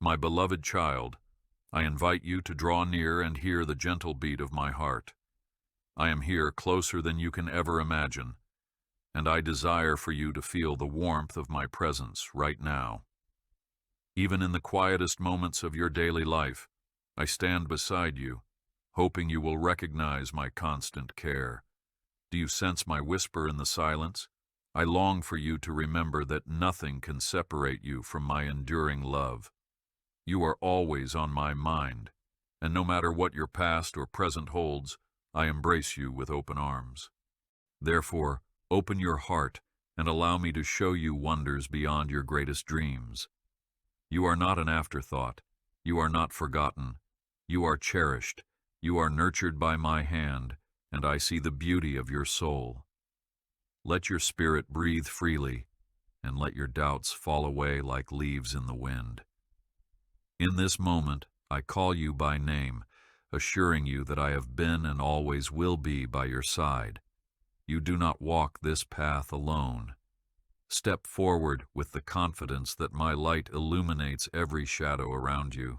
My beloved child, I invite you to draw near and hear the gentle beat of my heart. I am here closer than you can ever imagine, and I desire for you to feel the warmth of my presence right now. Even in the quietest moments of your daily life, I stand beside you, hoping you will recognize my constant care. Do you sense my whisper in the silence? I long for you to remember that nothing can separate you from my enduring love. You are always on my mind, and no matter what your past or present holds, I embrace you with open arms. Therefore, open your heart and allow me to show you wonders beyond your greatest dreams. You are not an afterthought. You are not forgotten. You are cherished. You are nurtured by my hand, and I see the beauty of your soul. Let your spirit breathe freely, and let your doubts fall away like leaves in the wind. In this moment, I call you by name, assuring you that I have been and always will be by your side. You do not walk this path alone. Step forward with the confidence that my light illuminates every shadow around you.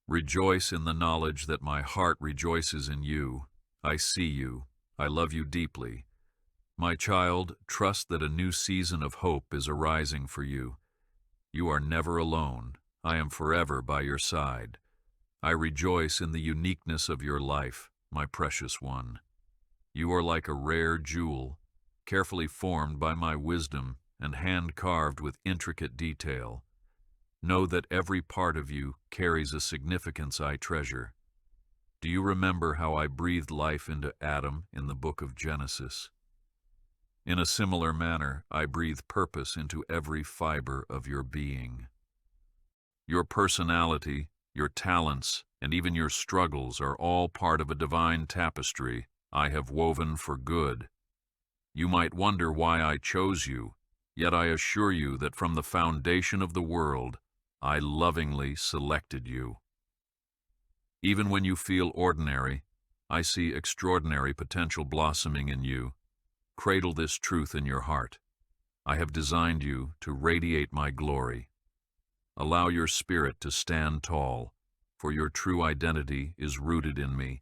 Rejoice in the knowledge that my heart rejoices in you. I see you. I love you deeply. My child, trust that a new season of hope is arising for you. You are never alone. I am forever by your side. I rejoice in the uniqueness of your life, my precious one. You are like a rare jewel, carefully formed by my wisdom and hand-carved with intricate detail. Know that every part of you carries a significance I treasure. Do you remember how I breathed life into Adam in the book of Genesis? In a similar manner, I breathe purpose into every fiber of your being. Your personality, your talents, and even your struggles are all part of a divine tapestry I have woven for good. You might wonder why I chose you, yet I assure you that from the foundation of the world, I lovingly selected you. Even when you feel ordinary, I see extraordinary potential blossoming in you. Cradle this truth in your heart. I have designed you to radiate my glory. Allow your spirit to stand tall, for your true identity is rooted in me,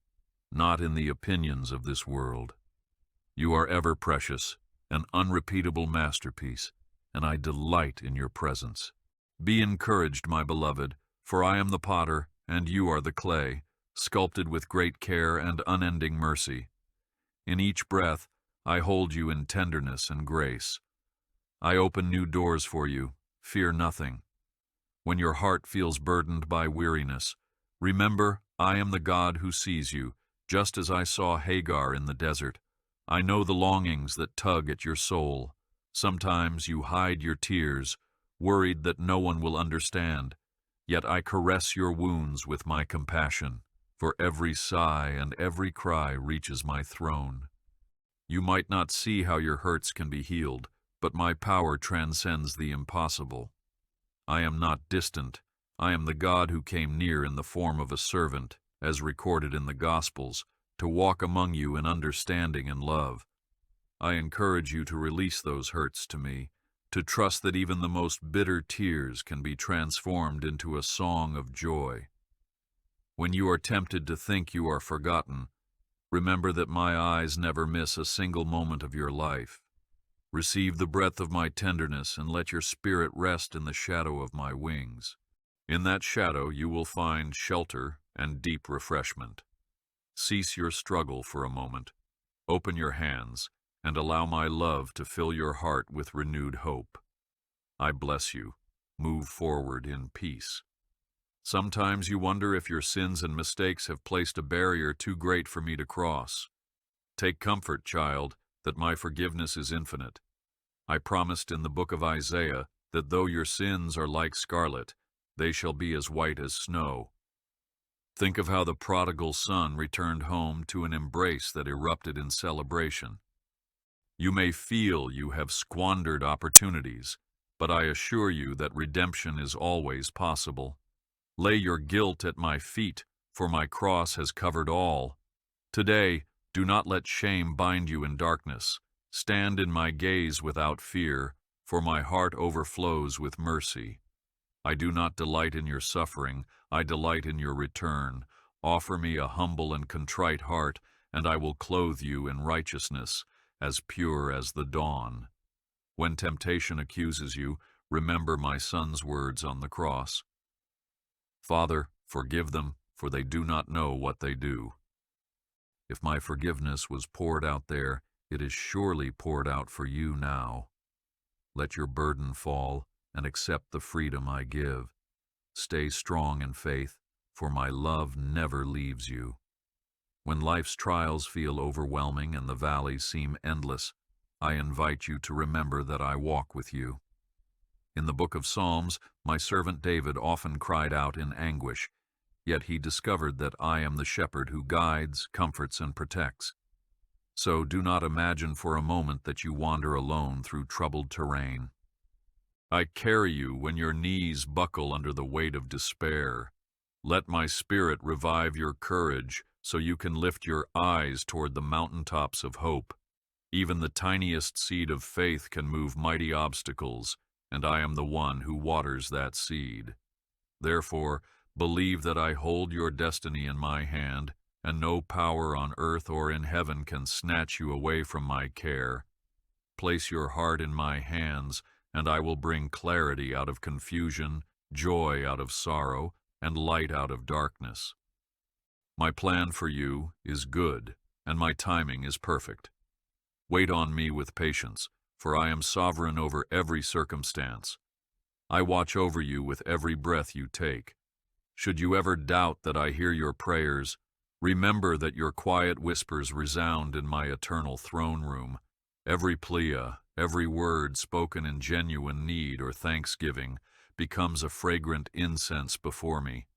not in the opinions of this world. You are ever precious, an unrepeatable masterpiece, and I delight in your presence. Be encouraged, my beloved, for I am the potter, and you are the clay, sculpted with great care and unending mercy. In each breath, I hold you in tenderness and grace. I open new doors for you. Fear nothing. When your heart feels burdened by weariness, remember, I am the God who sees you, just as I saw Hagar in the desert. I know the longings that tug at your soul. Sometimes you hide your tears, worried that no one will understand. Yet I caress your wounds with my compassion, for every sigh and every cry reaches my throne. You might not see how your hurts can be healed, but my power transcends the impossible. I am not distant. I am the God who came near in the form of a servant, as recorded in the Gospels, to walk among you in understanding and love. I encourage you to release those hurts to me, to trust that even the most bitter tears can be transformed into a song of joy. When you are tempted to think you are forgotten, remember that my eyes never miss a single moment of your life. Receive the breath of my tenderness and let your spirit rest in the shadow of my wings. In that shadow you will find shelter and deep refreshment. Cease your struggle for a moment. Open your hands and allow my love to fill your heart with renewed hope. I bless you. Move forward in peace. Sometimes you wonder if your sins and mistakes have placed a barrier too great for me to cross. Take comfort, child, that my forgiveness is infinite. I promised in the book of Isaiah that though your sins are like scarlet, they shall be as white as snow. Think of how the prodigal son returned home to an embrace that erupted in celebration. You may feel you have squandered opportunities, but I assure you that redemption is always possible. Lay your guilt at my feet, for my cross has covered all. Today, do not let shame bind you in darkness. Stand in my gaze without fear, for my heart overflows with mercy. I do not delight in your suffering, I delight in your return. Offer me a humble and contrite heart, and I will clothe you in righteousness, as pure as the dawn. When temptation accuses you, remember my Son's words on the cross. Father, forgive them, for they do not know what they do. If my forgiveness was poured out there, it is surely poured out for you now. Let your burden fall and accept the freedom I give. Stay strong in faith, for my love never leaves you. When life's trials feel overwhelming and the valleys seem endless, I invite you to remember that I walk with you. In the book of Psalms, my servant David often cried out in anguish, yet he discovered that I am the shepherd who guides, comforts, and protects. So do not imagine for a moment that you wander alone through troubled terrain. I carry you when your knees buckle under the weight of despair. Let my spirit revive your courage so you can lift your eyes toward the mountaintops of hope. Even the tiniest seed of faith can move mighty obstacles, and I am the one who waters that seed. Therefore, believe that I hold your destiny in my hand, and no power on earth or in heaven can snatch you away from my care. Place your heart in my hands, and I will bring clarity out of confusion, joy out of sorrow, and light out of darkness. My plan for you is good, and my timing is perfect. Wait on me with patience, for I am sovereign over every circumstance. I watch over you with every breath you take. Should you ever doubt that I hear your prayers, remember that your quiet whispers resound in my eternal throne room. Every plea, every word spoken in genuine need or thanksgiving becomes a fragrant incense before me.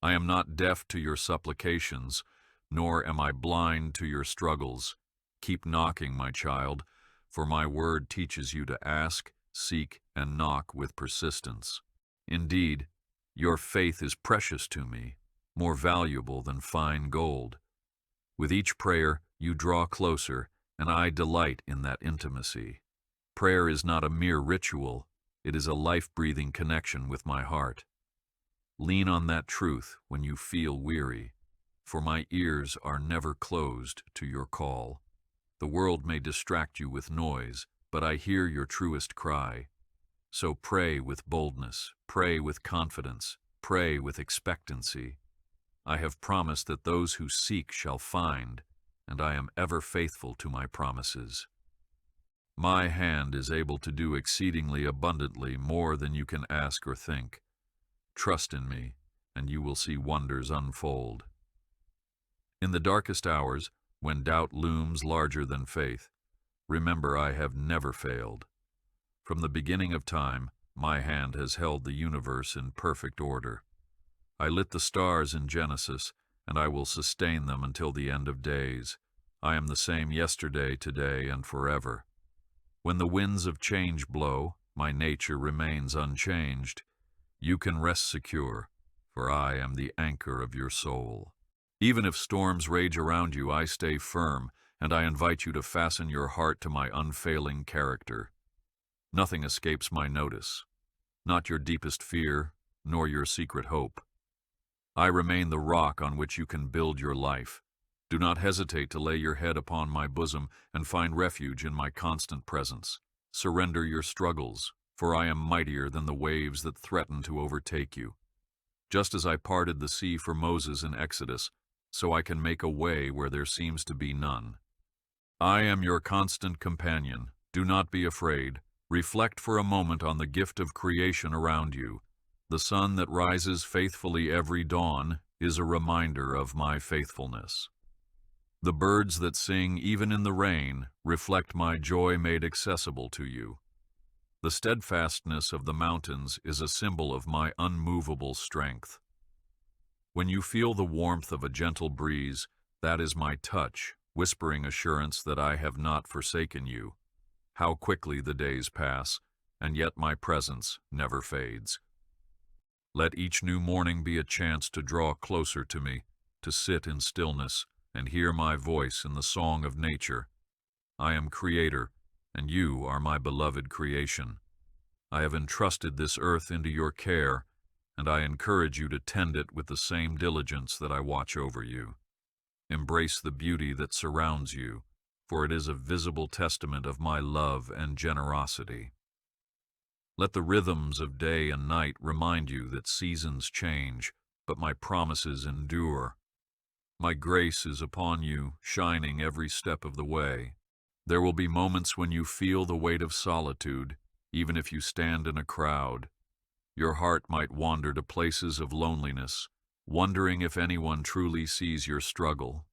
I am not deaf to your supplications, nor am I blind to your struggles. Keep knocking, my child, for my word teaches you to ask, seek, and knock with persistence. Indeed, your faith is precious to me, more valuable than fine gold. With each prayer, you draw closer, and I delight in that intimacy. Prayer is not a mere ritual, it is a life-breathing connection with my heart. Lean on that truth when you feel weary, for my ears are never closed to your call. The world may distract you with noise, but I hear your truest cry. So pray with boldness, pray with confidence, pray with expectancy. I have promised that those who seek shall find, and I am ever faithful to my promises. My hand is able to do exceedingly abundantly more than you can ask or think. Trust in me, and you will see wonders unfold. In the darkest hours, when doubt looms larger than faith, remember I have never failed. From the beginning of time, my hand has held the universe in perfect order. I lit the stars in Genesis, and I will sustain them until the end of days. I am the same yesterday, today, and forever. When the winds of change blow, my nature remains unchanged. You can rest secure, for I am the anchor of your soul. Even if storms rage around you, I stay firm, and I invite you to fasten your heart to my unfailing character. Nothing escapes my notice, not your deepest fear, nor your secret hope. I remain the rock on which you can build your life. Do not hesitate to lay your head upon my bosom and find refuge in my constant presence. Surrender your struggles, for I am mightier than the waves that threaten to overtake you. Just as I parted the sea for Moses in Exodus, so I can make a way where there seems to be none. I am your constant companion. Do not be afraid. Reflect for a moment on the gift of creation around you. The sun that rises faithfully every dawn is a reminder of my faithfulness. The birds that sing even in the rain reflect my joy made accessible to you. The steadfastness of the mountains is a symbol of my unmovable strength. When you feel the warmth of a gentle breeze, that is my touch, whispering assurance that I have not forsaken you. How quickly the days pass, and yet my presence never fades. Let each new morning be a chance to draw closer to me, to sit in stillness and hear my voice in the song of nature. I am Creator, and you are my beloved creation. I have entrusted this earth into your care, and I encourage you to tend it with the same diligence that I watch over you. Embrace the beauty that surrounds you, for it is a visible testament of my love and generosity. Let the rhythms of day and night remind you that seasons change, but my promises endure. My grace is upon you, shining every step of the way. There will be moments when you feel the weight of solitude, even if you stand in a crowd. Your heart might wander to places of loneliness, wondering if anyone truly sees your struggle.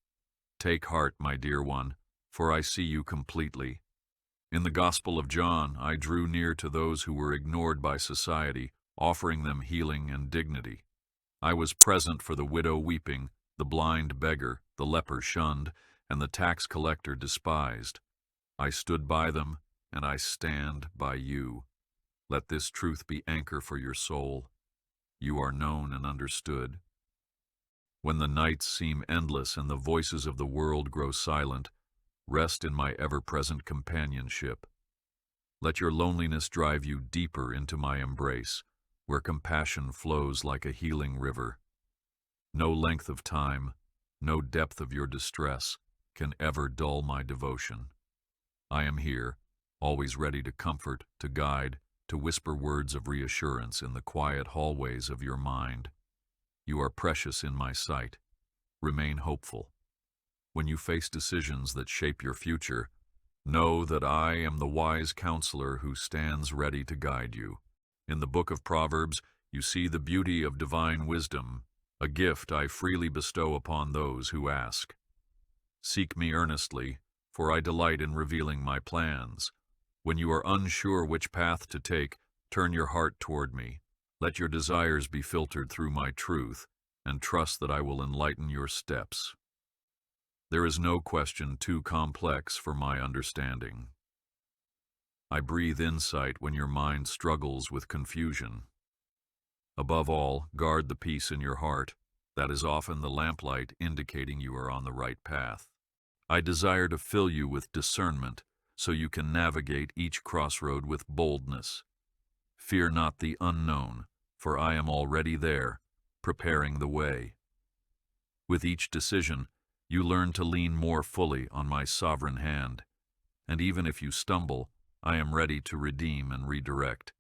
Take heart, my dear one, for I see you completely. In the Gospel of John, I drew near to those who were ignored by society, offering them healing and dignity. I was present for the widow weeping, the blind beggar, the leper shunned, and the tax collector despised. I stood by them, and I stand by you. Let this truth be anchor for your soul. You are known and understood. When the nights seem endless and the voices of the world grow silent, rest in my ever-present companionship. Let your loneliness drive you deeper into my embrace, where compassion flows like a healing river. No length of time, no depth of your distress can ever dull my devotion. I am here, always ready to comfort, to guide, to whisper words of reassurance in the quiet hallways of your mind. You are precious in my sight. Remain hopeful. When you face decisions that shape your future, know that I am the wise counselor who stands ready to guide you. In the book of Proverbs, you see the beauty of divine wisdom, a gift I freely bestow upon those who ask. Seek me earnestly, for I delight in revealing my plans. When you are unsure which path to take, turn your heart toward me. Let your desires be filtered through my truth, and trust that I will enlighten your steps. There is no question too complex for my understanding. I breathe insight when your mind struggles with confusion. Above all, guard the peace in your heart. That is often the lamplight indicating you are on the right path. I desire to fill you with discernment, so you can navigate each crossroad with boldness. Fear not the unknown, for I am already there, preparing the way. With each decision, you learn to lean more fully on my sovereign hand, and even if you stumble, I am ready to redeem and redirect.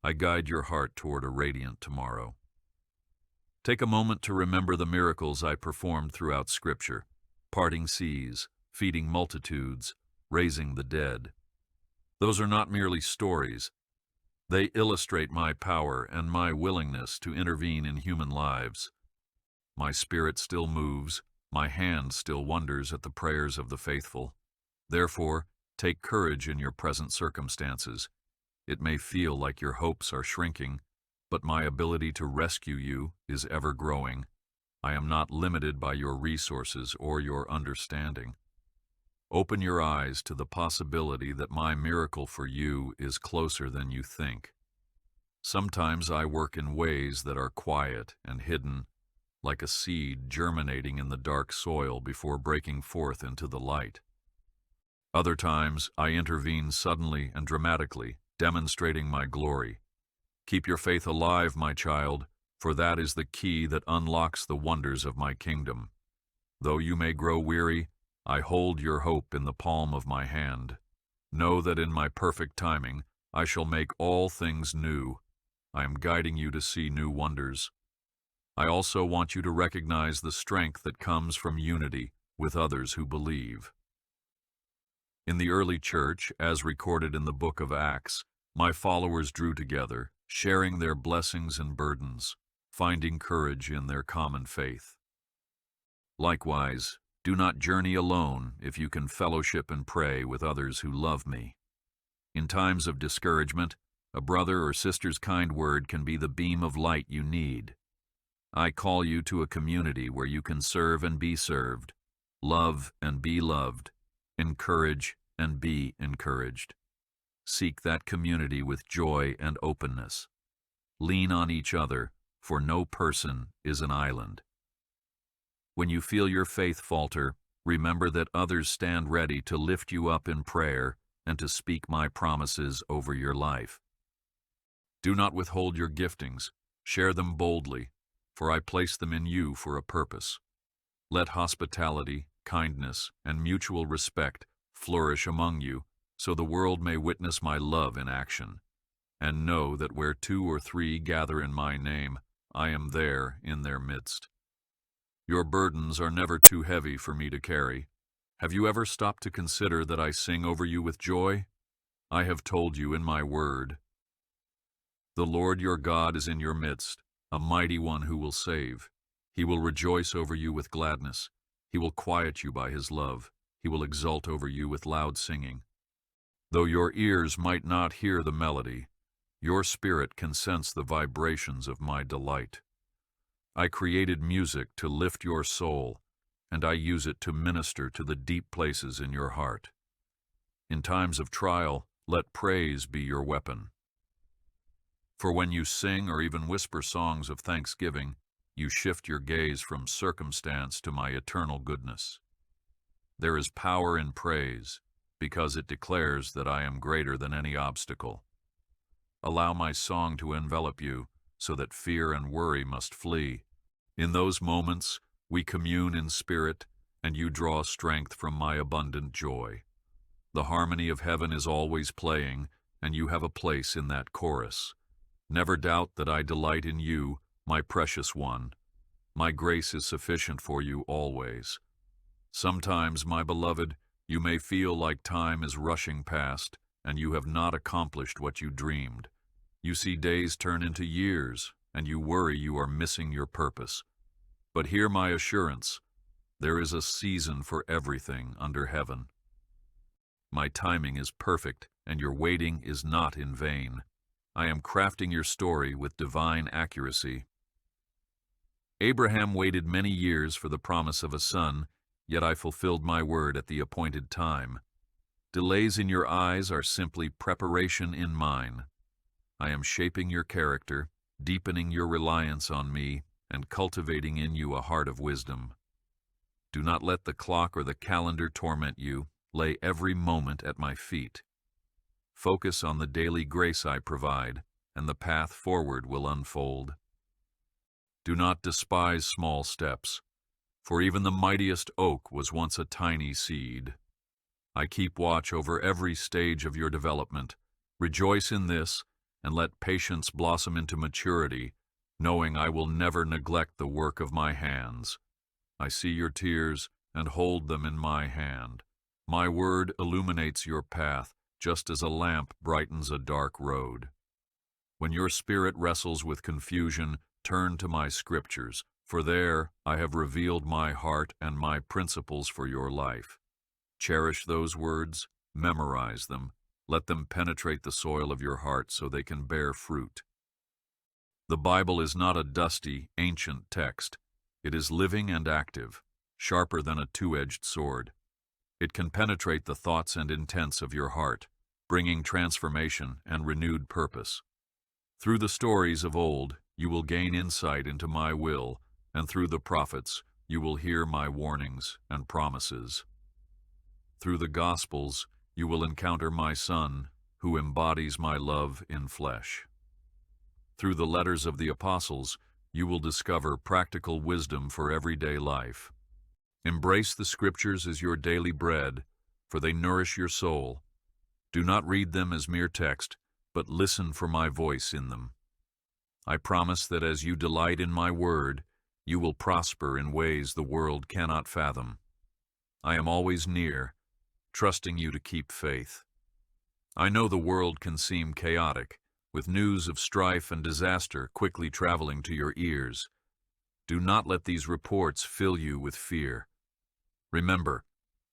I guide your heart toward a radiant tomorrow. Take a moment to remember the miracles I performed throughout Scripture, parting seas, feeding multitudes, raising the dead. Those are not merely stories. They illustrate my power and my willingness to intervene in human lives. My spirit still moves, my hand still wonders at the prayers of the faithful. Therefore, take courage in your present circumstances. It may feel like your hopes are shrinking, but my ability to rescue you is ever growing. I am not limited by your resources or your understanding. Open your eyes to the possibility that my miracle for you is closer than you think. Sometimes I work in ways that are quiet and hidden, like a seed germinating in the dark soil before breaking forth into the light. Other times I intervene suddenly and dramatically, demonstrating my glory. Keep your faith alive, my child, for that is the key that unlocks the wonders of my kingdom. Though you may grow weary, I hold your hope in the palm of my hand. Know that in my perfect timing, I shall make all things new. I am guiding you to see new wonders. I also want you to recognize the strength that comes from unity with others who believe. In the early church, as recorded in the book of Acts, my followers drew together, sharing their blessings and burdens, finding courage in their common faith. Likewise, do not journey alone if you can fellowship and pray with others who love me. In times of discouragement, a brother or sister's kind word can be the beam of light you need. I call you to a community where you can serve and be served, love and be loved, encourage and be encouraged. Seek that community with joy and openness. Lean on each other, for no person is an island. When you feel your faith falter, remember that others stand ready to lift you up in prayer and to speak my promises over your life. Do not withhold your giftings. Share them boldly, for I place them in you for a purpose. Let hospitality, kindness, and mutual respect flourish among you, so the world may witness my love in action. And know that where 2 or 3 gather in my name, I am there in their midst. Your burdens are never too heavy for me to carry. Have you ever stopped to consider that I sing over you with joy? I have told you in my word. The Lord your God is in your midst, a mighty one who will save. He will rejoice over you with gladness. He will quiet you by his love. He will exult over you with loud singing. Though your ears might not hear the melody, your spirit can sense the vibrations of my delight. I created music to lift your soul, and I use it to minister to the deep places in your heart. In times of trial, let praise be your weapon. For when you sing or even whisper songs of thanksgiving, you shift your gaze from circumstance to my eternal goodness. There is power in praise, because it declares that I am greater than any obstacle. Allow my song to envelop you, so that fear and worry must flee. In those moments, we commune in spirit, and you draw strength from my abundant joy. The harmony of heaven is always playing, and you have a place in that chorus. Never doubt that I delight in you, my precious one. My grace is sufficient for you always. Sometimes, my beloved, you may feel like time is rushing past, and you have not accomplished what you dreamed. You see days turn into years, and you worry you are missing your purpose. But hear my assurance, there is a season for everything under heaven. My timing is perfect, and your waiting is not in vain. I am crafting your story with divine accuracy. Abraham waited many years for the promise of a son, yet I fulfilled my word at the appointed time. Delays in your eyes are simply preparation in mine. I am shaping your character, deepening your reliance on me, and cultivating in you a heart of wisdom. Do not let the clock or the calendar torment you. Lay every moment at my feet. Focus on the daily grace I provide, and the path forward will unfold. Do not despise small steps, for even the mightiest oak was once a tiny seed. I keep watch over every stage of your development. Rejoice in this, and let patience blossom into maturity, knowing I will never neglect the work of my hands. I see your tears and hold them in my hand. My word illuminates your path, just as a lamp brightens a dark road. When your spirit wrestles with confusion, turn to my scriptures, for there I have revealed my heart and my principles for your life. Cherish those words, memorize them, let them penetrate the soil of your heart so they can bear fruit. The Bible is not a dusty, ancient text. It is living and active, sharper than a two-edged sword. It can penetrate the thoughts and intents of your heart, bringing transformation and renewed purpose. Through the stories of old, you will gain insight into my will, and through the prophets, you will hear my warnings and promises. Through the Gospels, you will encounter my Son, who embodies my love in flesh. Through the letters of the apostles, you will discover practical wisdom for everyday life. Embrace the scriptures as your daily bread, for they nourish your soul. Do not read them as mere text, but listen for my voice in them. I promise that as you delight in my word, you will prosper in ways the world cannot fathom. I am always near, trusting you to keep faith. I know the world can seem chaotic, with news of strife and disaster quickly traveling to your ears. Do not let these reports fill you with fear. Remember,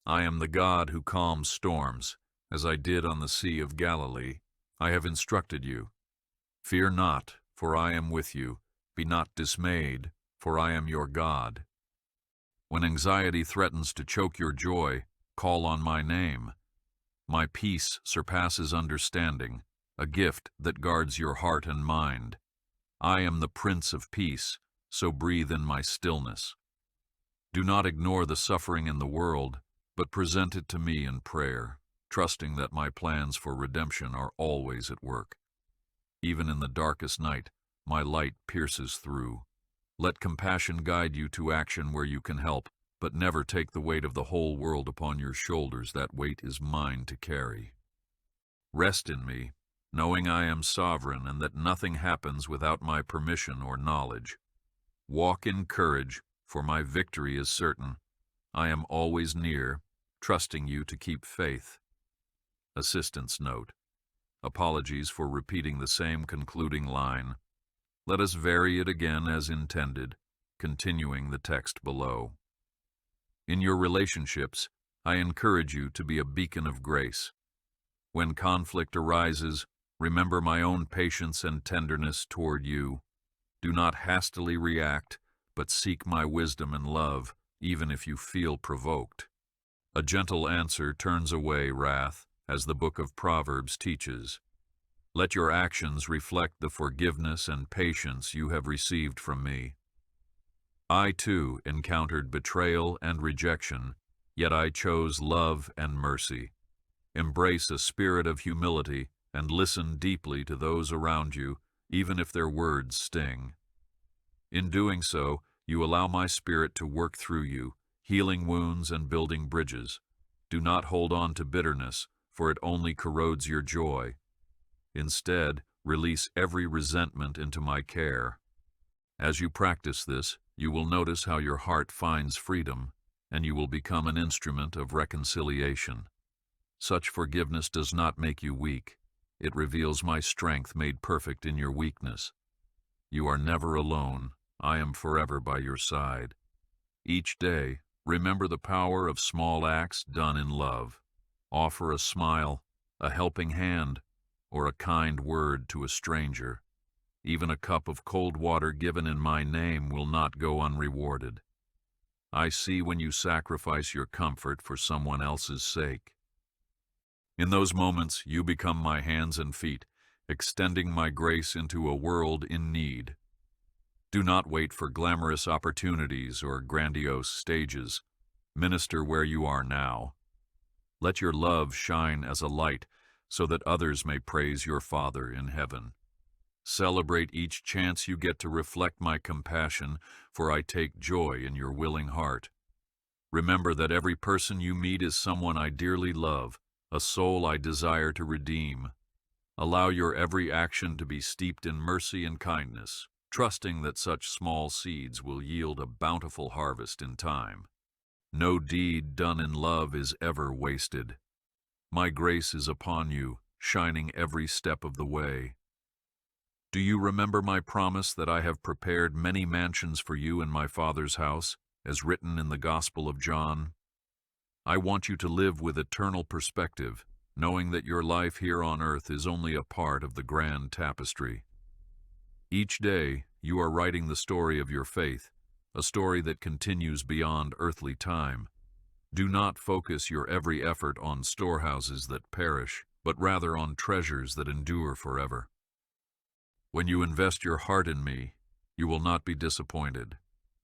I am the God who calms storms, as I did on the Sea of Galilee. I have instructed you. Fear not, for I am with you. Be not dismayed, for I am your God. When anxiety threatens to choke your joy, call on my name. My peace surpasses understanding, a gift that guards your heart and mind. I am the Prince of Peace, so breathe in my stillness. Do not ignore the suffering in the world, but present it to me in prayer, trusting that my plans for redemption are always at work. Even in the darkest night, my light pierces through. Let compassion guide you to action where you can help, but never take the weight of the whole world upon your shoulders. That weight is mine to carry. Rest in me, knowing I am sovereign and that nothing happens without my permission or knowledge. Walk in courage, for my victory is certain. I am always near, trusting you to keep faith. Assistance note. Apologies for repeating the same concluding line. Let us vary it again as intended, continuing the text below. In your relationships, I encourage you to be a beacon of grace. When conflict arises, remember my own patience and tenderness toward you. Do not hastily react, but seek my wisdom and love, even if you feel provoked. A gentle answer turns away wrath, as the book of Proverbs teaches. Let your actions reflect the forgiveness and patience you have received from me. I, too, encountered betrayal and rejection, yet I chose love and mercy. Embrace a spirit of humility and listen deeply to those around you, even if their words sting. In doing so, you allow my spirit to work through you, healing wounds and building bridges. Do not hold on to bitterness, for it only corrodes your joy. Instead, release every resentment into my care. As you practice this, you will notice how your heart finds freedom, and you will become an instrument of reconciliation. Such forgiveness does not make you weak. It reveals my strength made perfect in your weakness. You are never alone. I am forever by your side. Each day, remember the power of small acts done in love. Offer a smile, a helping hand, or a kind word to a stranger. Even a cup of cold water given in my name will not go unrewarded. I see when you sacrifice your comfort for someone else's sake. In those moments, you become my hands and feet, extending my grace into a world in need. Do not wait for glamorous opportunities or grandiose stages. Minister where you are now. Let your love shine as a light so that others may praise your Father in heaven. Celebrate each chance you get to reflect my compassion, for I take joy in your willing heart. Remember that every person you meet is someone I dearly love, a soul I desire to redeem. Allow your every action to be steeped in mercy and kindness, trusting that such small seeds will yield a bountiful harvest in time. No deed done in love is ever wasted. My grace is upon you, shining every step of the way. Do you remember my promise that I have prepared many mansions for you in my Father's house, as written in the Gospel of John? I want you to live with eternal perspective, knowing that your life here on earth is only a part of the grand tapestry. Each day, you are writing the story of your faith, a story that continues beyond earthly time. Do not focus your every effort on storehouses that perish, but rather on treasures that endure forever. When you invest your heart in me, you will not be disappointed.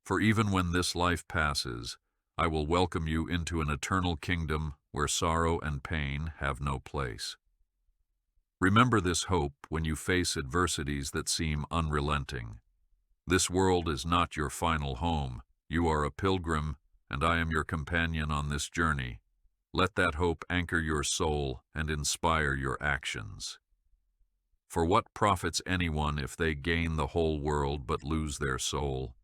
For even when this life passes, I will welcome you into an eternal kingdom where sorrow and pain have no place. Remember this hope when you face adversities that seem unrelenting. This world is not your final home. You are a pilgrim, and I am your companion on this journey. Let that hope anchor your soul and inspire your actions. For what profits anyone if they gain the whole world but lose their soul?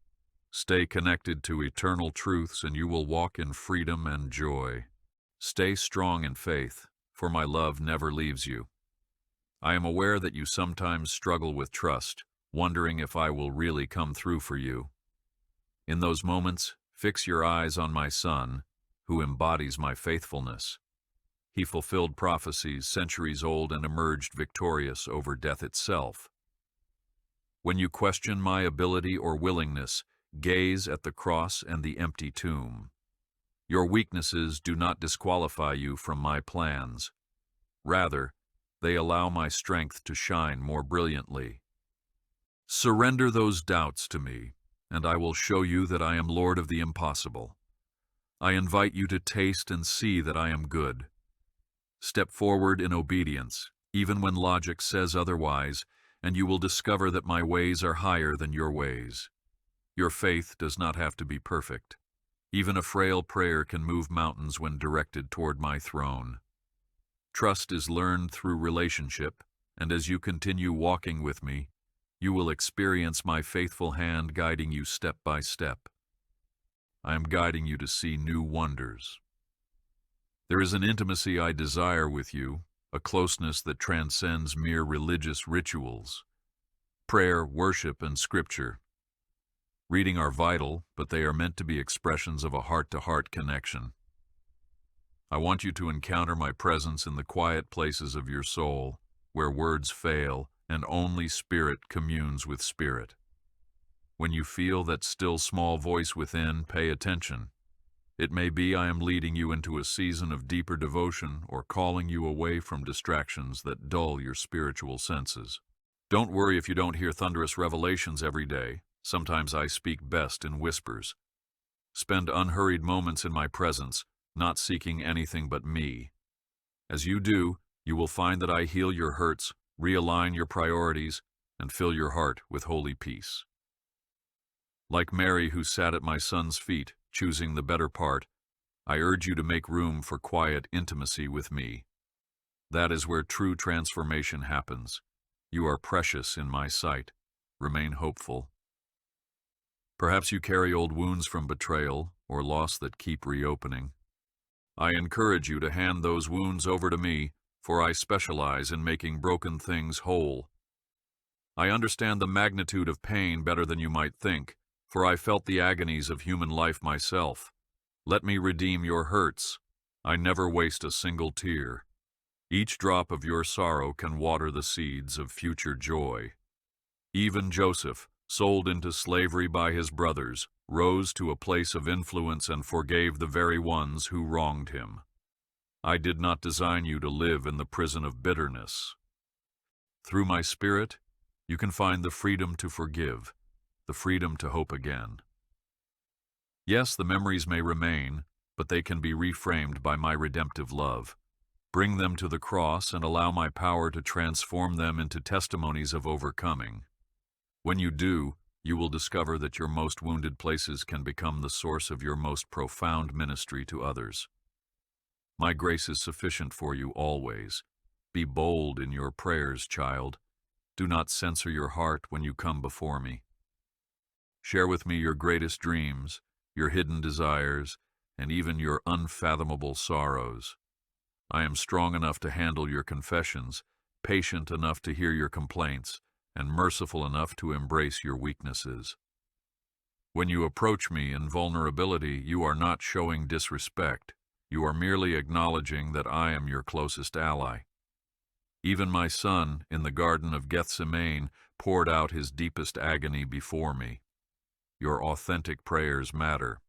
Stay connected to eternal truths and you will walk in freedom and joy. Stay strong in faith, for my love never leaves you. I am aware that you sometimes struggle with trust, wondering if I will really come through for you. In those moments, fix your eyes on my Son, who embodies my faithfulness. He fulfilled prophecies centuries old and emerged victorious over death itself. When you question my ability or willingness, gaze at the cross and the empty tomb. Your weaknesses do not disqualify you from my plans. Rather, they allow my strength to shine more brilliantly. Surrender those doubts to me, and I will show you that I am Lord of the impossible. I invite you to taste and see that I am good. Step forward in obedience, even when logic says otherwise, and you will discover that my ways are higher than your ways. Your faith does not have to be perfect. Even a frail prayer can move mountains when directed toward my throne. Trust is learned through relationship, and as you continue walking with me, you will experience my faithful hand guiding you step by step. I am guiding you to see new wonders. There is an intimacy I desire with you, a closeness that transcends mere religious rituals. Prayer, worship, and scripture. Reading are vital, but they are meant to be expressions of a heart-to-heart connection. I want you to encounter my presence in the quiet places of your soul, where words fail and only spirit communes with spirit. When you feel that still small voice within, pay attention. It may be I am leading you into a season of deeper devotion or calling you away from distractions that dull your spiritual senses. Don't worry if you don't hear thunderous revelations every day. Sometimes I speak best in whispers. Spend unhurried moments in my presence, not seeking anything but me. As you do, you will find that I heal your hurts, realign your priorities, and fill your heart with holy peace. Like Mary, who sat at my son's feet, choosing the better part, I urge you to make room for quiet intimacy with me. That is where true transformation happens. You are precious in my sight. Remain hopeful. Perhaps you carry old wounds from betrayal or loss that keep reopening. I encourage you to hand those wounds over to me, for I specialize in making broken things whole. I understand the magnitude of pain better than you might think, for I felt the agonies of human life myself. Let me redeem your hurts. I never waste a single tear. Each drop of your sorrow can water the seeds of future joy. Even Joseph, sold into slavery by his brothers, rose to a place of influence and forgave the very ones who wronged him. I did not design you to live in the prison of bitterness. Through my Spirit, you can find the freedom to forgive, the freedom to hope again. Yes, the memories may remain, but they can be reframed by my redemptive love. Bring them to the cross and allow my power to transform them into testimonies of overcoming. When you do, you will discover that your most wounded places can become the source of your most profound ministry to others. My grace is sufficient for you always. Be bold in your prayers, child. Do not censor your heart when you come before me. Share with me your greatest dreams, your hidden desires, and even your unfathomable sorrows. I am strong enough to handle your confessions, patient enough to hear your complaints, and merciful enough to embrace your weaknesses. When you approach me in vulnerability, you are not showing disrespect. You are merely acknowledging that I am your closest ally. Even my son, in the Garden of Gethsemane, poured out his deepest agony before me. Your authentic prayers matter.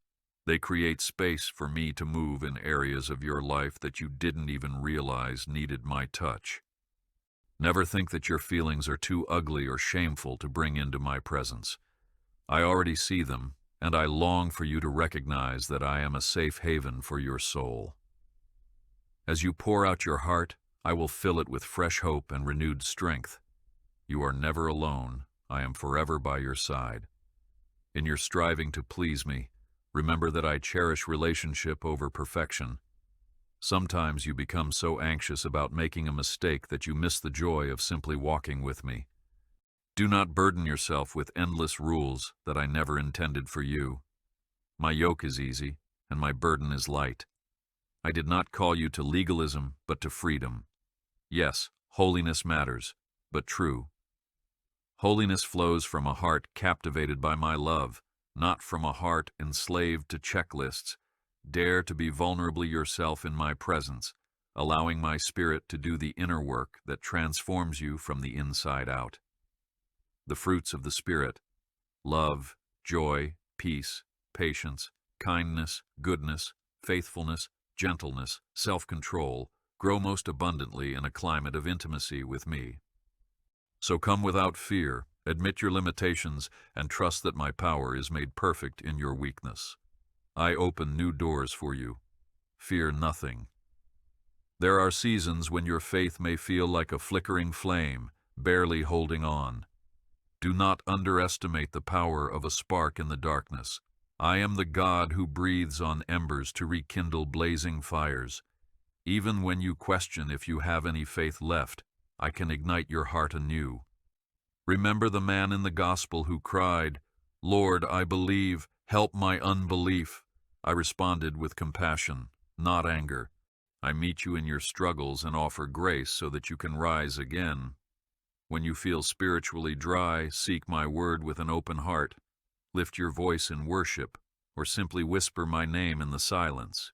They create space for me to move in areas of your life that you didn't even realize needed my touch. Never think that your feelings are too ugly or shameful to bring into my presence. I already see them, and I long for you to recognize that I am a safe haven for your soul. As you pour out your heart, I will fill it with fresh hope and renewed strength. You are never alone. I am forever by your side. In your striving to please me, remember that I cherish relationship over perfection. Sometimes you become so anxious about making a mistake that you miss the joy of simply walking with me. Do not burden yourself with endless rules that I never intended for you. My yoke is easy, and my burden is light. I did not call you to legalism, but to freedom. Yes, holiness matters, but true. Holiness flows from a heart captivated by my love, not from a heart enslaved to checklists. Dare to be vulnerably yourself in my presence, allowing my Spirit to do the inner work that transforms you from the inside out. The fruits of the Spirit: love, joy, peace, patience, kindness, goodness, faithfulness, gentleness, self-control, grow most abundantly in a climate of intimacy with me. So come without fear, admit your limitations, and trust that my power is made perfect in your weakness. I open new doors for you. Fear nothing. There are seasons when your faith may feel like a flickering flame, barely holding on. Do not underestimate the power of a spark in the darkness. I am the God who breathes on embers to rekindle blazing fires. Even when you question if you have any faith left, I can ignite your heart anew. Remember the man in the gospel who cried, "Lord, I believe, help my unbelief." I responded with compassion, not anger. I meet you in your struggles and offer grace so that you can rise again. When you feel spiritually dry, seek my word with an open heart. Lift your voice in worship, or simply whisper my name in the silence.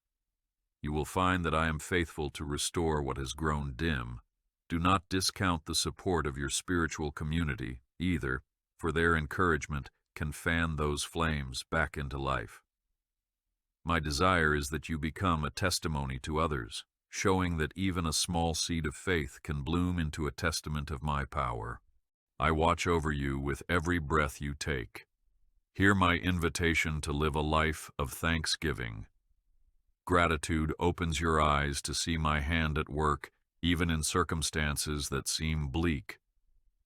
You will find that I am faithful to restore what has grown dim. Do not discount the support of your spiritual community, either, for their encouragement can fan those flames back into life. My desire is that you become a testimony to others, showing that even a small seed of faith can bloom into a testament of my power. I watch over you with every breath you take. Hear my invitation to live a life of thanksgiving. Gratitude opens your eyes to see my hand at work, even in circumstances that seem bleak.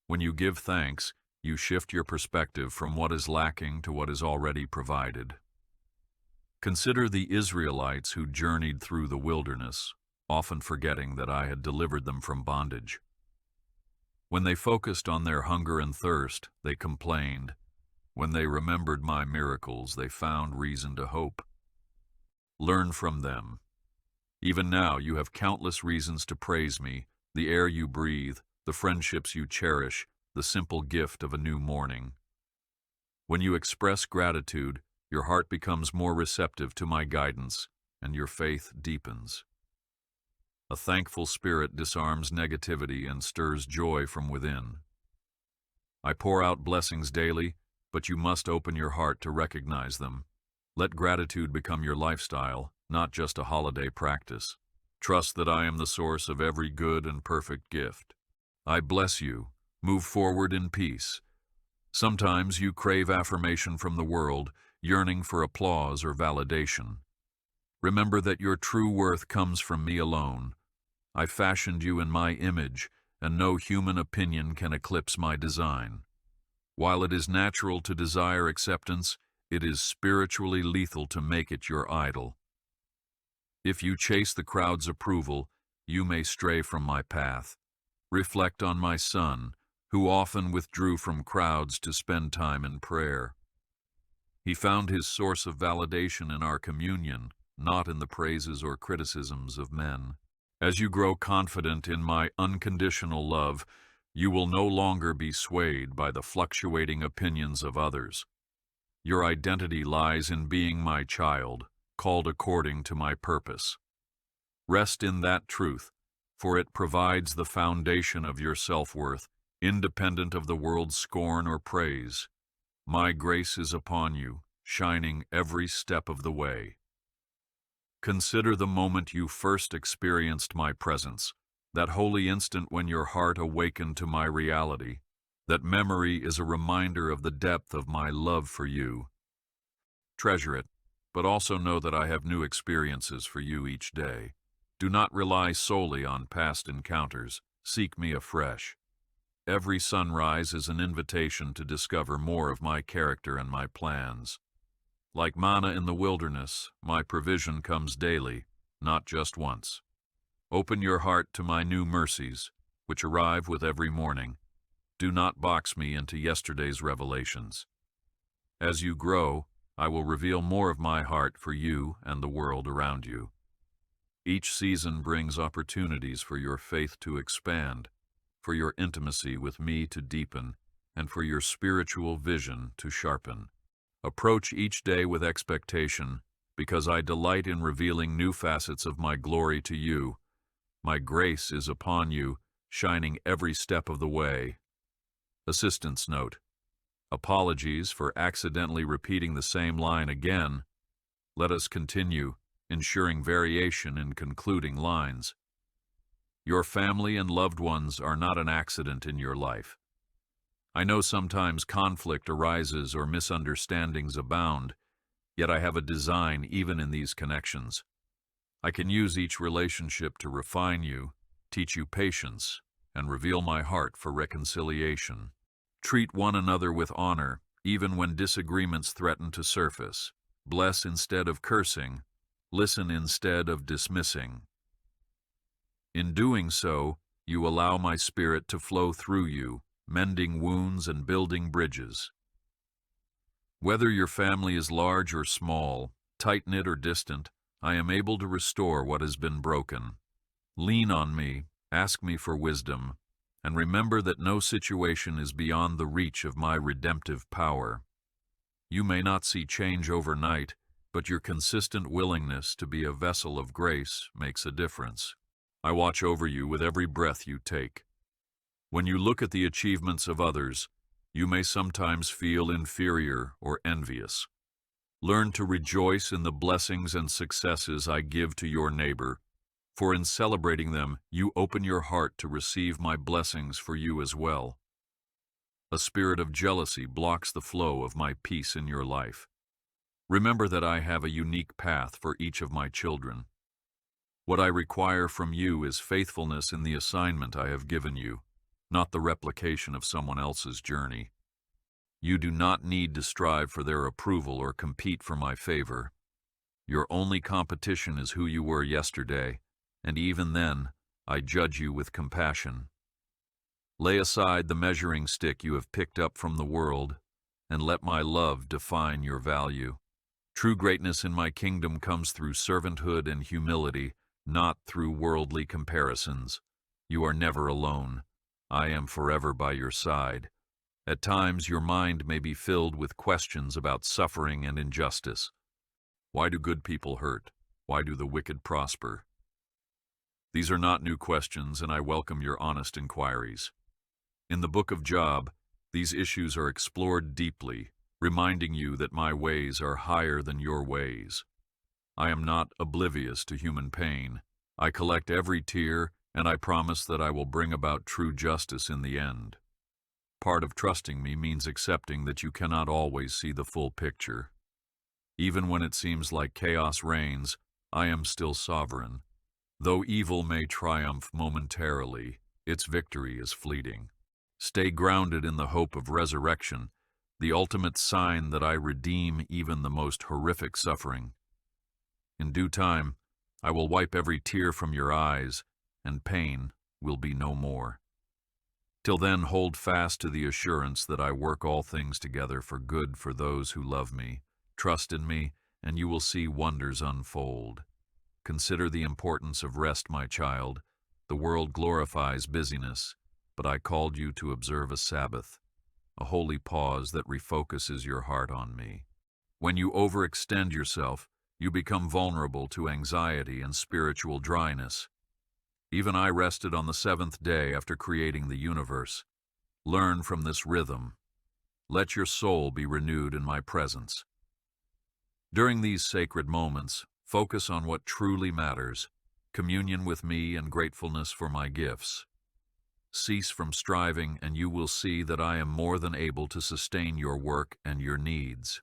When you give thanks, you shift your perspective from what is lacking to what is already provided. Consider the Israelites who journeyed through the wilderness, often forgetting that I had delivered them from bondage. When they focused on their hunger and thirst, they complained. When they remembered my miracles, they found reason to hope. Learn from them. Even now, you have countless reasons to praise me, the air you breathe, the friendships you cherish, the simple gift of a new morning. When you express gratitude, your heart becomes more receptive to my guidance, and your faith deepens. A thankful spirit disarms negativity and stirs joy from within. I pour out blessings daily, but you must open your heart to recognize them. Let gratitude become your lifestyle, not just a holiday practice. Trust that I am the source of every good and perfect gift. I bless you. Move forward in peace. Sometimes you crave affirmation from the world, yearning for applause or validation. Remember that your true worth comes from me alone. I fashioned you in my image, and no human opinion can eclipse my design. While it is natural to desire acceptance, it is spiritually lethal to make it your idol. If you chase the crowd's approval, you may stray from my path. Reflect on my son, who often withdrew from crowds to spend time in prayer. He found his source of validation in our communion, not in the praises or criticisms of men. As you grow confident in my unconditional love, you will no longer be swayed by the fluctuating opinions of others. Your identity lies in being my child, called according to my purpose. Rest in that truth, for it provides the foundation of your self-worth, independent of the world's scorn or praise. My grace is upon you, shining every step of the way. Consider the moment you first experienced my presence, that holy instant when your heart awakened to my reality. That memory is a reminder of the depth of my love for you. Treasure it, but also know that I have new experiences for you each day. Do not rely solely on past encounters. Seek me afresh. Every sunrise is an invitation to discover more of my character and my plans. Like manna in the wilderness, my provision comes daily, not just once. Open your heart to my new mercies, which arrive with every morning. Do not box me into yesterday's revelations. As you grow, I will reveal more of my heart for you and the world around you. Each season brings opportunities for your faith to expand, for your intimacy with me to deepen, and for your spiritual vision to sharpen. Approach each day with expectation, because I delight in revealing new facets of my glory to you. My grace is upon you, shining every step of the way. Assistance note. Apologies for accidentally repeating the same line again. Let us continue, ensuring variation in concluding lines. Your family and loved ones are not an accident in your life. I know sometimes conflict arises or misunderstandings abound, yet I have a design even in these connections. I can use each relationship to refine you, teach you patience, and reveal my heart for reconciliation. Treat one another with honor, even when disagreements threaten to surface. Bless instead of cursing. Listen instead of dismissing. In doing so, you allow my spirit to flow through you, mending wounds and building bridges. Whether your family is large or small, tight-knit or distant, I am able to restore what has been broken. Lean on me, ask me for wisdom, and remember that no situation is beyond the reach of my redemptive power. You may not see change overnight, but your consistent willingness to be a vessel of grace makes a difference. I watch over you with every breath you take. When you look at the achievements of others, you may sometimes feel inferior or envious. Learn to rejoice in the blessings and successes I give to your neighbor, for in celebrating them, you open your heart to receive my blessings for you as well. A spirit of jealousy blocks the flow of my peace in your life. Remember that I have a unique path for each of my children. What I require from you is faithfulness in the assignment I have given you, not the replication of someone else's journey. You do not need to strive for their approval or compete for my favor. Your only competition is who you were yesterday, and even then, I judge you with compassion. Lay aside the measuring stick you have picked up from the world, and let my love define your value. True greatness in my kingdom comes through servanthood and humility, not through worldly comparisons. You are never alone. I am forever by your side. At times, your mind may be filled with questions about suffering and injustice. Why do good people hurt? Why do the wicked prosper? These are not new questions, and I welcome your honest inquiries. In the book of Job, these issues are explored deeply, reminding you that my ways are higher than your ways. I am not oblivious to human pain. I collect every tear, and I promise that I will bring about true justice in the end. Part of trusting me means accepting that you cannot always see the full picture. Even when it seems like chaos reigns, I am still sovereign. Though evil may triumph momentarily, its victory is fleeting. Stay grounded in the hope of resurrection, the ultimate sign that I redeem even the most horrific suffering. In due time, I will wipe every tear from your eyes, and pain will be no more. Till then, hold fast to the assurance that I work all things together for good for those who love me. Trust in me, and you will see wonders unfold. Consider the importance of rest, my child. The world glorifies busyness, but I called you to observe a Sabbath, a holy pause that refocuses your heart on me. When you overextend yourself, you become vulnerable to anxiety and spiritual dryness. Even I rested on the seventh day after creating the universe. Learn from this rhythm. Let your soul be renewed in my presence. During these sacred moments, focus on what truly matters, communion with me and gratefulness for my gifts. Cease from striving, and you will see that I am more than able to sustain your work and your needs.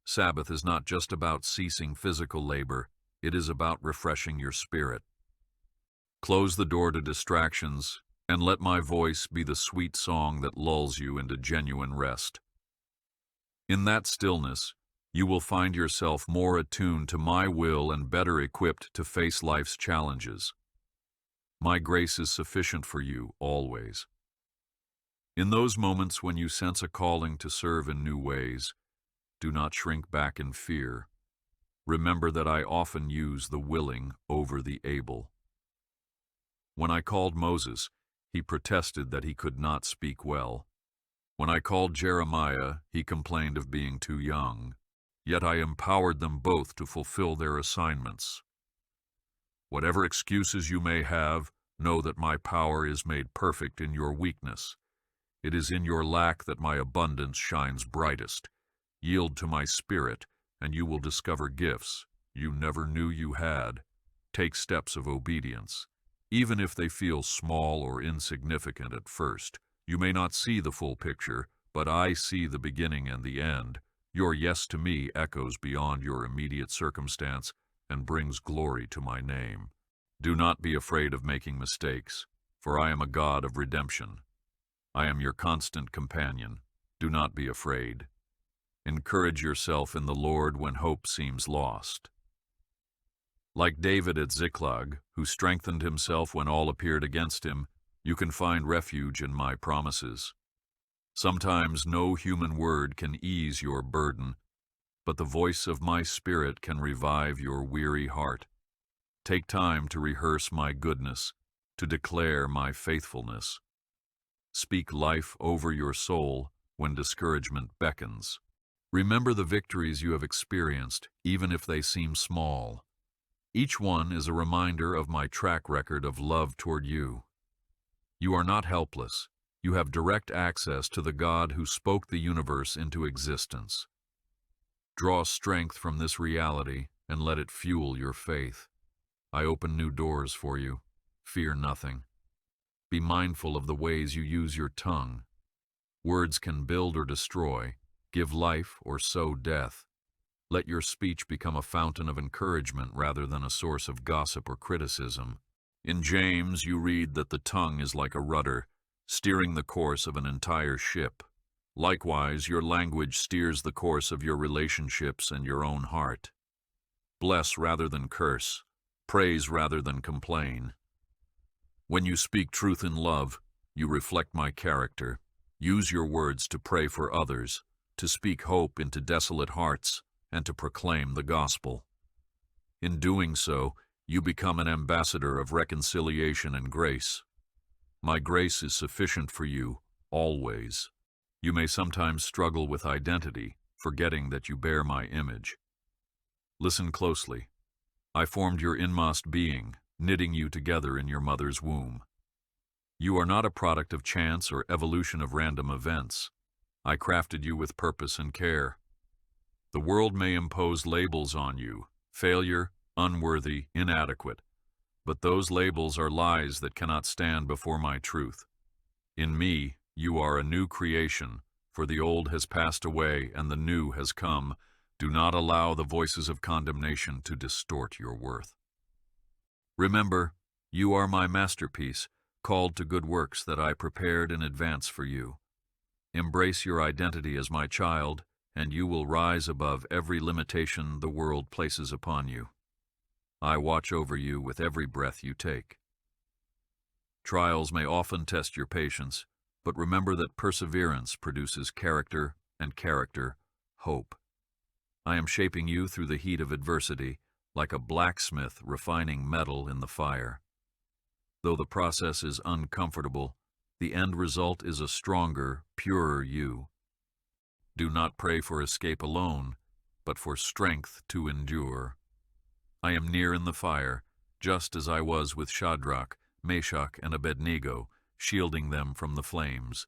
Sabbath is not just about ceasing physical labor, it is about refreshing your spirit. Close the door to distractions, and let my voice be the sweet song that lulls you into genuine rest. In that stillness, you will find yourself more attuned to my will and better equipped to face life's challenges. My grace is sufficient for you, always. In those moments when you sense a calling to serve in new ways, do not shrink back in fear. Remember that I often use the willing over the able. When I called Moses, he protested that he could not speak well. When I called Jeremiah, he complained of being too young. Yet I empowered them both to fulfill their assignments. Whatever excuses you may have, know that my power is made perfect in your weakness. It is in your lack that my abundance shines brightest. Yield to my spirit, and you will discover gifts you never knew you had. Take steps of obedience. Even if they feel small or insignificant at first, you may not see the full picture, but I see the beginning and the end. Your yes to me echoes beyond your immediate circumstance and brings glory to my name. Do not be afraid of making mistakes, for I am a God of redemption. I am your constant companion. Do not be afraid. Encourage yourself in the Lord when hope seems lost. Like David at Ziklag, who strengthened himself when all appeared against him, you can find refuge in my promises. Sometimes no human word can ease your burden, but the voice of my Spirit can revive your weary heart. Take time to rehearse my goodness, to declare my faithfulness. Speak life over your soul when discouragement beckons. Remember the victories you have experienced, even if they seem small. Each one is a reminder of my track record of love toward you. You are not helpless. You have direct access to the God who spoke the universe into existence. Draw strength from this reality and let it fuel your faith. I open new doors for you. Fear nothing. Be mindful of the ways you use your tongue. Words can build or destroy, give life or sow death. Let your speech become a fountain of encouragement rather than a source of gossip or criticism. In James, you read that the tongue is like a rudder, steering the course of an entire ship. Likewise, your language steers the course of your relationships and your own heart. Bless rather than curse, praise rather than complain. When you speak truth in love, you reflect my character. Use your words to pray for others, to speak hope into desolate hearts, and to proclaim the gospel. In doing so, you become an ambassador of reconciliation and grace. My grace is sufficient for you, always. You may sometimes struggle with identity, forgetting that you bear my image. Listen closely. I formed your inmost being, knitting you together in your mother's womb. You are not a product of chance or evolution of random events. I crafted you with purpose and care. The world may impose labels on you: failure, unworthy, inadequate. But those labels are lies that cannot stand before my truth. In me, you are a new creation, for the old has passed away and the new has come. Do not allow the voices of condemnation to distort your worth. Remember, you are my masterpiece, called to good works that I prepared in advance for you. Embrace your identity as my child, and you will rise above every limitation the world places upon you. I watch over you with every breath you take. Trials may often test your patience, but remember that perseverance produces character, and character, hope. I am shaping you through the heat of adversity, like a blacksmith refining metal in the fire. Though the process is uncomfortable, the end result is a stronger, purer you. Do not pray for escape alone, but for strength to endure. I am near in the fire, just as I was with Shadrach, Meshach, and Abednego, shielding them from the flames.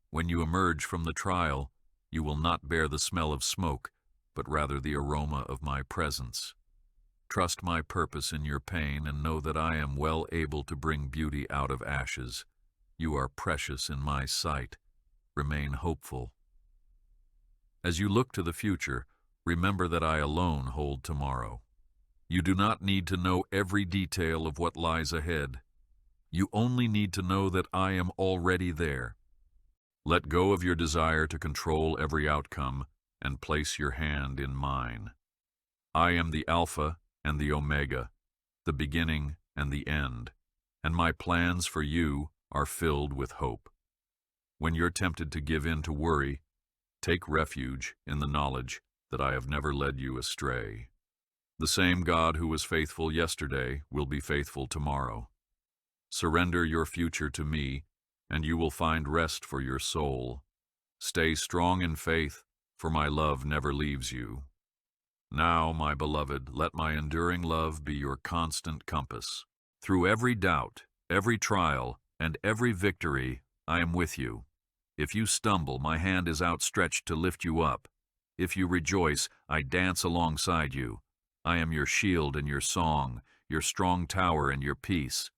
When you emerge from the trial, you will not bear the smell of smoke, but rather the aroma of my presence. Trust my purpose in your pain and know that I am well able to bring beauty out of ashes. You are precious in my sight. Remain hopeful. As you look to the future, remember that I alone hold tomorrow. You do not need to know every detail of what lies ahead. You only need to know that I am already there. Let go of your desire to control every outcome and place your hand in mine. I am the Alpha and the Omega, the beginning and the end, and my plans for you are filled with hope. When you're tempted to give in to worry, take refuge in the knowledge that I have never led you astray. The same God who was faithful yesterday will be faithful tomorrow. Surrender your future to me, and you will find rest for your soul. Stay strong in faith, for my love never leaves you. Now, my beloved, let my enduring love be your constant compass. Through every doubt, every trial, and every victory, I am with you. If you stumble, my hand is outstretched to lift you up. If you rejoice, I dance alongside you. I am your shield and your song, your strong tower and your peace.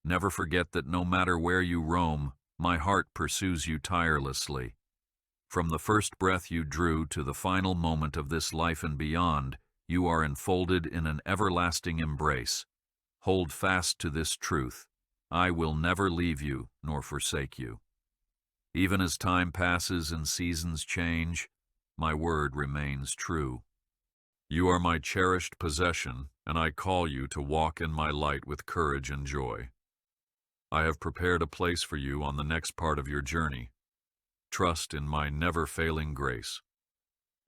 Never forget that no matter where you roam, my heart pursues you tirelessly. From the first breath you drew to the final moment of this life and beyond, you are enfolded in an everlasting embrace. Hold fast to this truth. I will never leave you nor forsake you. Even as time passes and seasons change, my word remains true. You are my cherished possession, and I call you to walk in my light with courage and joy. I have prepared a place for you on the next part of your journey. Trust in my never-failing grace.